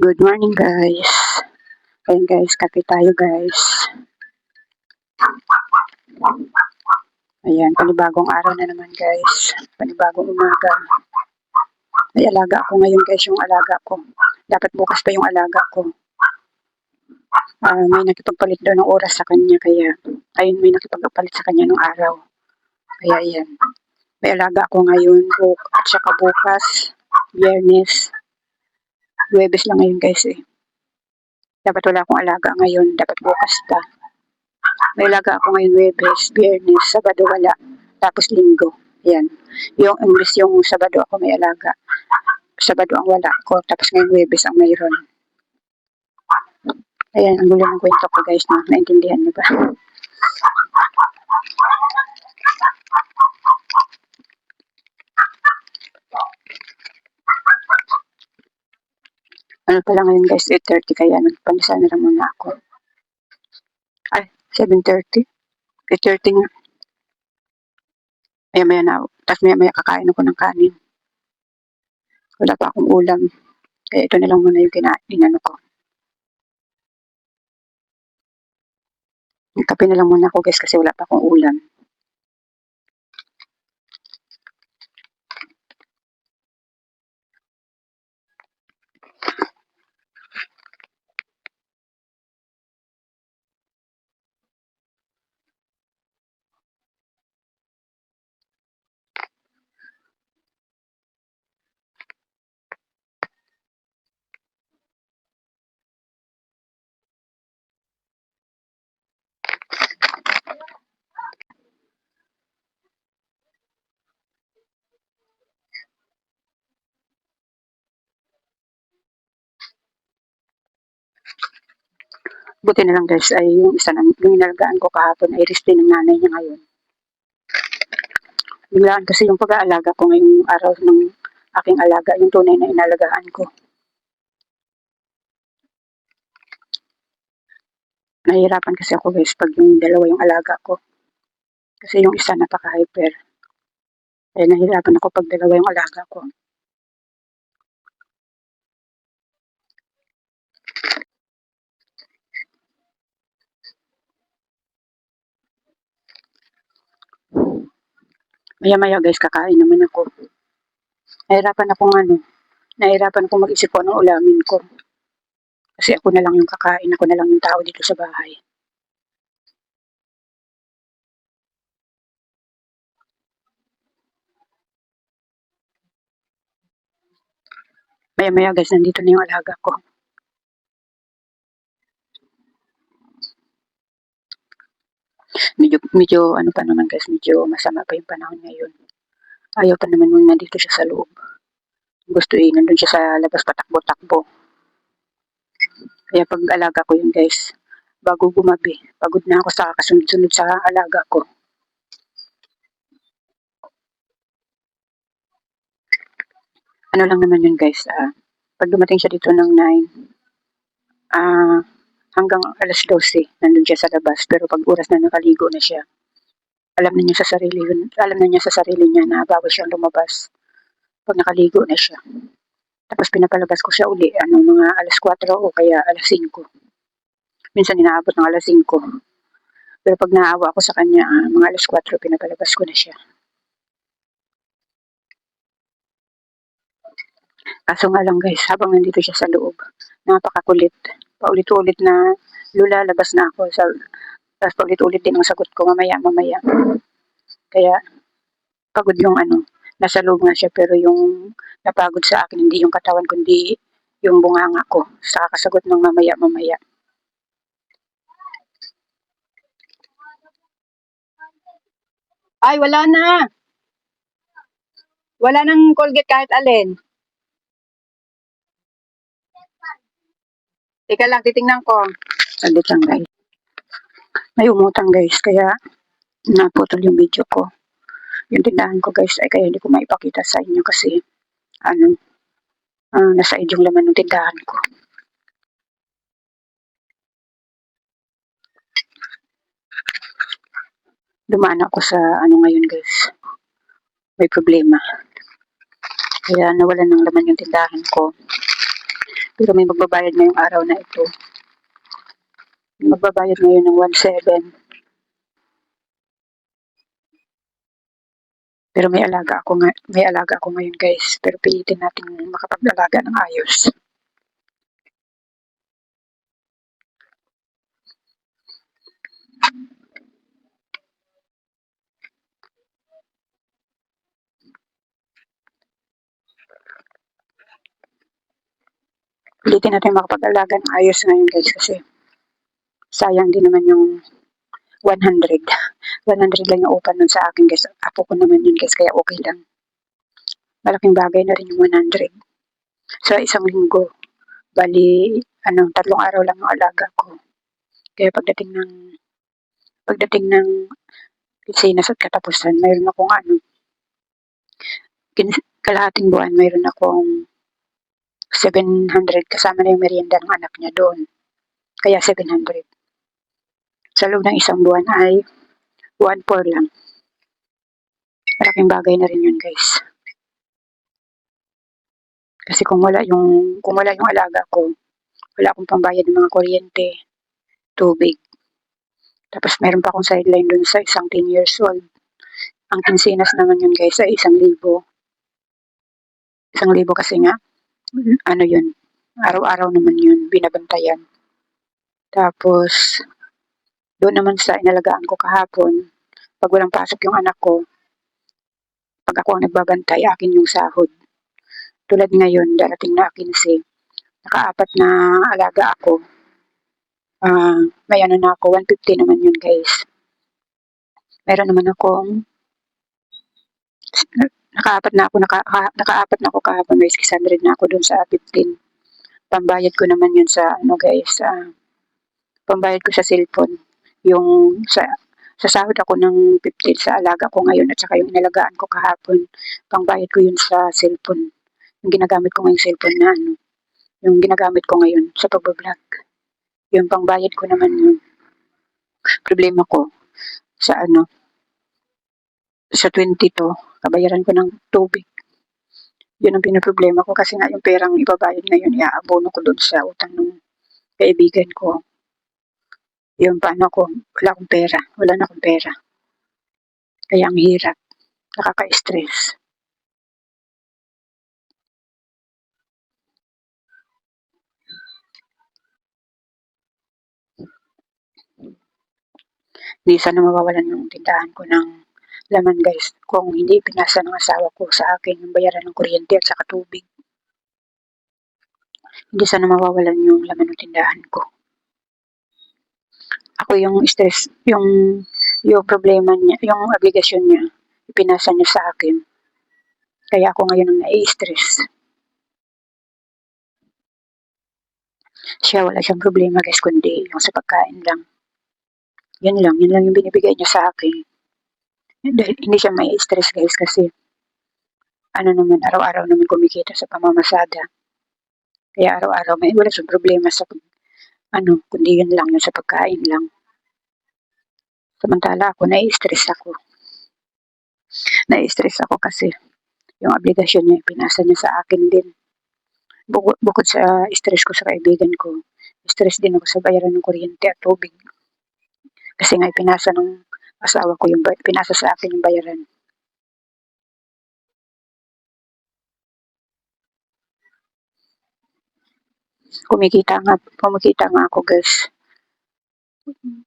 Good morning guys. Ayan guys, kape tayo guys. Ayan, panibagong araw na naman guys. Panibagong umaga. May alaga ako ngayon guys, yung alaga ko. Dapat bukas pa yung alaga ko. May nakipagpalit doon ng oras sa kanya, kaya ayun, may nakipagpalit sa kanya ng araw. Kaya ayan. May alaga ako ngayon at saka bukas, Biyernes. Huwebes lang ngayon guys eh. Dapat wala akong alaga ngayon, dapat bukas pa. May alaga ako ngayon Huwebes, Biyernes, Sabado wala, tapos Linggo. Yan. Yung English, yung Sabado ako may alaga. Sabado ang wala ko, tapos ngayon Huwebes ang mayroon. Ayan, ang gulo ng kwento ko guys, na naintindihan niyo ba? Ano pala ngayon guys, 8:30, kaya nagpanisan na lang muna ako. Ay, 7:30? 8:30 nga. Maya na, tapos maya kakain ako ng kanin. Wala pa akong ulam. Kaya ito na lang muna yung inano ko. Kape na lang muna ako guys kasi wala pa akong ulam. Buti na lang guys ay yung isa yung inalagaan ko kahapon ay rest ng nanay niya ngayon. Biglaan kasi yung pag-aalaga ko ngayong araw ng aking alaga, yung tunay na inalagaan ko. Nahihirapan kasi ako guys pag yung dalawa yung alaga ko. Kasi yung isa napaka-hyper. Kaya nahihirapan ako pag dalawa yung alaga ko. Maya-maya guys, kakain naman ako. Nahihirapan akong mag-isip po ng ulamin ko. Kasi ako na lang yung kakain, ako na lang yung tao dito sa bahay. Maya-maya guys, nandito na yung alaga ko. Medyo ano pa naman guys, medyo masama pa yung panahon ngayon. Ayaw pa naman nung nandito siya sa loob. Gusto nandun siya sa labas patakbo-takbo. Kaya pag alaga ko yun guys, bago gumabi, pagod na ako sa kasunod-sunod sa alaga ko. Ano lang naman yun guys, pag dumating siya dito ng 9, hanggang alas 12, nandun siya sa labas. Pero pag oras na nakaligo na siya, alam na niya sa sarili niya na bawal siyang lumabas pag nakaligo na siya. Tapos pinapalabas ko siya uli, mga alas 4 o kaya alas 5. Minsan inaabot ng alas 5. Pero pag naawa ako sa kanya, mga alas 4, pinapalabas ko na siya. Kaso nga lang guys, habang nandito siya sa loob, napakakulit. Paulit-ulit na lulalabas na ako. Tapos paulit-ulit din ang sagot ko, mamaya. Kaya pagod yung nasa loob nga siya, pero yung napagod sa akin, hindi yung katawan, kundi yung bunganga ko sa kasagot ng mamaya. Ay, wala na! Wala nang Colgate kahit alin. Teka lang, titingnan ko. Saglit lang guys. May umutang guys, kaya naputol yung video ko. Yung tindahan ko guys, ay kaya hindi ko maipakita sa inyo kasi nasa yung laman ng tindahan ko. Dumaan ako sa ngayon guys. May problema. Kaya nawalan ng laman yung tindahan ko. Pero may magbabayad ngayong araw na ito. Magbabayad ngayon ng 1,700. Pero may alaga ako ngayon guys. Pero pilitin natin makapag-alaga ng ayos. Pilitin natin makapag-alaga ng ayos ngayon guys kasi sayang din naman yung 100. 100 lang yung upan nun sa akin guys. Apo ko naman yun guys kaya okay lang. Malaking bagay na rin yung 100. Sa isang linggo, bali, 3 araw lang yung alaga ko. Kaya pagdating ng Pilipinas at katapusan, mayroon akong kalahating buwan, mayroon akong 700 kasama na yung merienda ng anak niya doon. Kaya 700. Sa loob ng isang buwan ay 1,400 lang. Malaking bagay na rin yun guys. Kasi kung wala yung alaga ko, wala akong pambayad ng mga kuryente, tubig. Tapos meron pa akong sideline dun sa isang 10 years old. Ang kinsinas naman yun guys ay 1,000. 1,000 kasi nga, yun, araw-araw naman yun, binabantayan. Tapos, doon naman sa inalagaan ko kahapon, pag walang pasok yung anak ko, pag ako ang nagbabantay, akin yung sahod. Tulad ngayon, darating na 15, naka-4 na alaga ako. May na ako, 150 naman yun guys. Meron naman akong naka-4 na ako kahapon, may 600 na ako dun sa 15. Pambayad ko naman yun sa guys, pambayad ko sa cellphone. Yung sa sahod ako ng 15 sa alaga ko ngayon at saka yung inalagaan ko kahapon, pangbayad ko yun sa cellphone. Yung ginagamit ko ngayong cellphone na yung ginagamit ko ngayon sa pag-vlog. Yung pangbayad ko naman yun. Problema ko sa sa 22, kabayaran ko ng tubig. Yun ang pinaproblema ko kasi nga yung perang ibabayad ngayon, iaabono ko doon sa utang ng kaibigan ko. Yung paano ko, wala na akong pera. Kaya ang hirap, nakaka-stress. Hindi sana mawawalan yung tindahan ko ng laman guys kung hindi pinasa ng asawa ko sa akin yung bayaran ng kuryente at saka tubig. Hindi sana mawawalan yung laman ng tindahan ko. Ako yung stress, yung problema niya, yung obligasyon niya, ipinasa niya sa akin. Kaya ako ngayon ang nai-stress. Siya wala siyang problema guys kundi yung sa pagkain lang. Yun lang yung binibigay niya sa akin. Dahil hindi siya may stress guys kasi naman araw-araw naman kumikita sa pamamasada. Kaya araw-araw wala siyang problema sa kundi yun lang yun sa pagkain lang. Samantala ako nai-stress ako kasi yung obligasyon niya pinasa niya sa akin din. Bukod sa stress ko sa kaibigan ko, stress din ako sa bayaran ng kuryente at tubig. Kasi nga ipinasa ng asawa ko pinasa sa akin yung bayaran. Kumikita nga ako guys.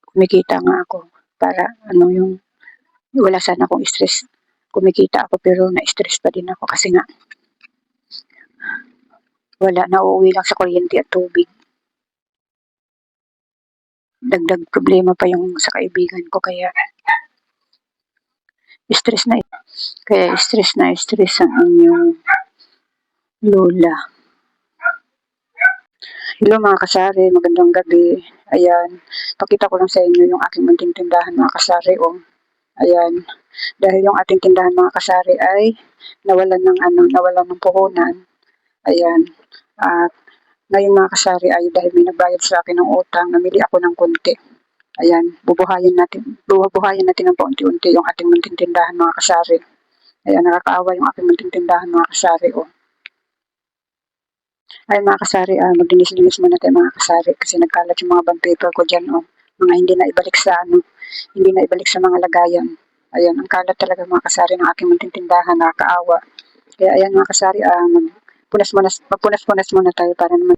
Kumikita nga ako para yung wala sana akong stress. Kumikita ako pero na-stress pa din ako kasi nga wala, nauuwi lang sa kuryente at tubig. Dagdag problema pa yung sa kaibigan ko kaya stress ang inyong lola. Hello mga kasari, magandang gabi. Ayan, pakita ko lang sa inyo yung aking munting tindahan mga kasari. Ayan, dahil yung ating tindahan mga kasari ay nawalan ng puhunan. Ayan, at ngayon mga kasari ay dahil may nagbayad sa akin ng utang, namili ako ng konti. Ayan, bubuhayin natin ng paunti-unti yung ating munting tindahan mga kasari. Ayan, nakakaawa yung aking munting tindahan mga kasari. Ay mga kasari, maglinis-linis muna tayo mga kasari kasi nagkalat yung mga bond paper ko dyan, oh. Mga hindi na ibalik sa hindi na ibalik sa mga lagayan. Ayan, ang kalat talaga mga kasari ng aking munting tindahan, nakakaawa. Kaya ayan mga kasari, magpunas-punas muna tayo para naman.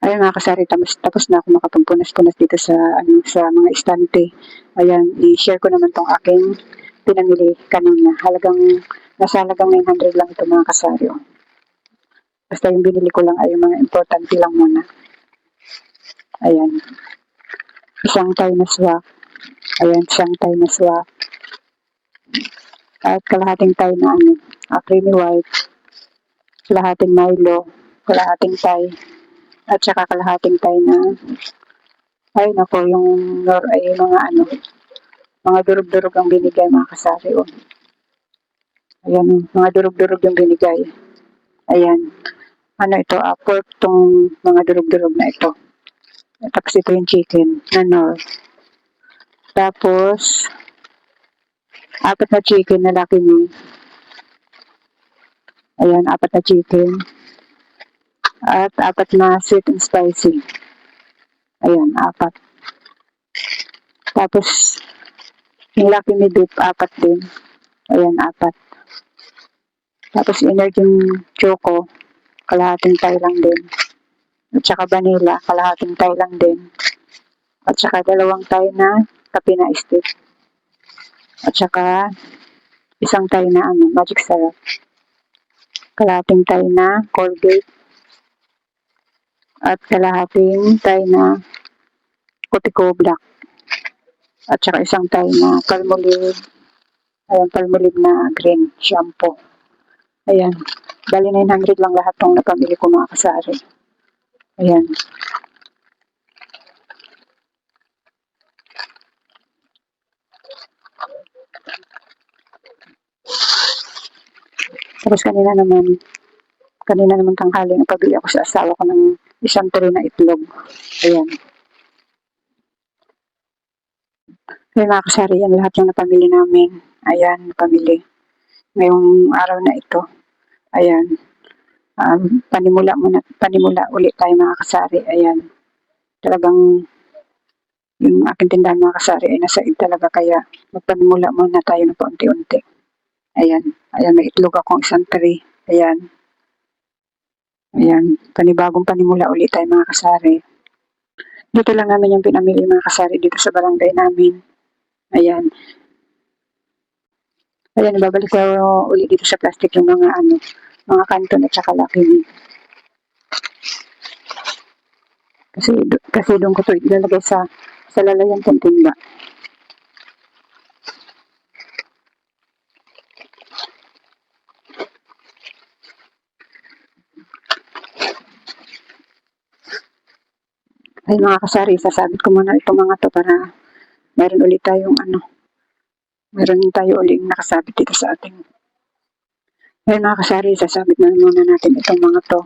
Ayun mga kasari, tapos na ako makapagpunas-punas dito sa, sa mga estante. Ayan, i-share ko naman tong aking pinamili kanina. Nasa halagang 900 lang ito mga kasari. Oh. Basta yung binili ko lang ay yung mga importante lang muna. Ayan, isang tie na swak. Ayan, isang tie na swak. At kalahating tie na creamy white. Kalahating Milo. Kalahating tie. At saka kalahating tie na ay nako, yung ay mga mga durog-durog ang binigay mga kasari. Oh. Ayan, mga durog-durog yung binigay. Ayan. Ano ito, pork tong mga durog-durog na ito. Tapos ito yung chicken na nor. Tapos, apat na chicken na laki ni. Ayan, apat na chicken. At apat na sweet and spicy. Ayan, apat. Tapos, yung laki ni beef, apat din. Ayan, apat. Tapos, energy choco, kalahating tayo lang din. At saka vanilla, kalahating tayo lang din. At saka dalawang tayo na kape na stick. At saka isang tayo na magic syrup. Kalahating tayo na Colgate. At kalahating tayo na Cutico Black. At saka isang tayo na Palmolive. Ayan, Palmolive na green shampoo. Ayan. Bali 900 lang lahat ng napamili ko mga kasari. Ayan. Tapos kanina naman tanghali, napabili ako sa asawa ko ng isang tray na itlog. Ayan. Kaya mga kasari, yan lahat yung napamili namin. Ayan, napamili. Ngayong araw na ito. Ayan. Panimula ulit tayo mga kasari. Ayan. Talagang Yung aking tindahan mga kasari ay nasa id talaga kaya magpanimula muna tayo ng paunti-unti. Ayan, ayan may itlog akong isang tray. Ayan, ayan, panibagong panimula ulit tayo mga kasari. Dito lang namin yung pinamili mga kasari dito sa barangay namin. Ayan. Ayan, ibabalik ko ulit dito sa plastic yung mga mga kanton at saka laking. Kasi doon ko to ilalagay sa lalayan kong timba. Ay mga kasari, sasabit ko muna itong mga to para meron ulit tayong meron tayo ulit nakasabit dito sa ating. Ay mga kasari, sasabit na muna natin itong mga to.